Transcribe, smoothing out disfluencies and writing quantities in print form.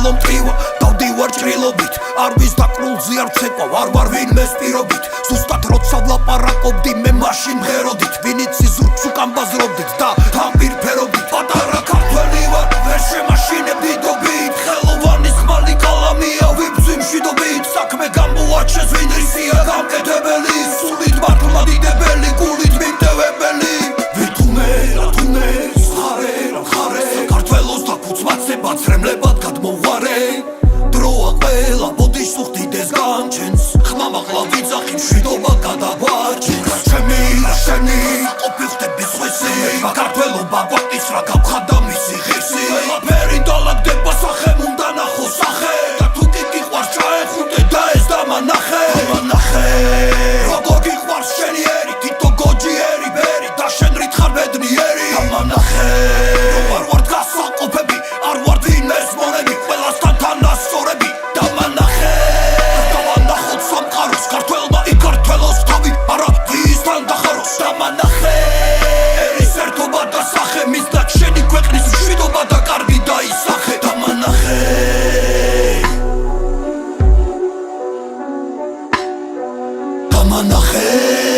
ბოლო მტკივა დავდივარ ჭრილობით არ ვის დაკრულზე არ ვცეკვავ არ ვარ ვინმეს პირობით ზუსტად როცა ვლაპარაკობდი მე მაშინ მღეროდით ვინიც იზურგს უკან ბაზრობდით და თამპირფერობდით პატარა ქართველი ვარ ვერ შემაშინებდი დობით ხელოვანის ხმალი კალამია ვიბძვი მშვიდობით საქმე გამოაჩეს ვინ რისია გამკეთებელი სულით მართლა დიდებელი გულით მიმტევებელი მაცრემლებად გადმოვარე დროა ყველა ბოდიშ სუხდიდეს განჩენს ხმამაღლა ვიძახი მშვიდობა გადავარჩენს ჩემი რა შენი ყოფილ ხდები სხვისი საქართველობა ვაკის რა გავხადა მისი ღირსი ყველაფერი დალაგდება სახე უნდა ნახო სახე და თუ კი გიყვარს ჩაეხუტე და ეს დამანახე როგორ გიყვარს შენი ერი თითო გოჯიერი ბერი და შენ რით ხარ ბედნიერი დამანახე რომ არ ვარ გასაყოფები არ ვარ ვინმეს მონები ყველასთან თანასწორები დამანახე დავანახოთ სამყაროს ქართველმა იქართველოს თავი არა ვისთან დახაროს დამანახე ერის ერთობა და სახე მისდა შენი ქვეყნის მშვიდობა და კარგი დაისახე დამანახე დამანახე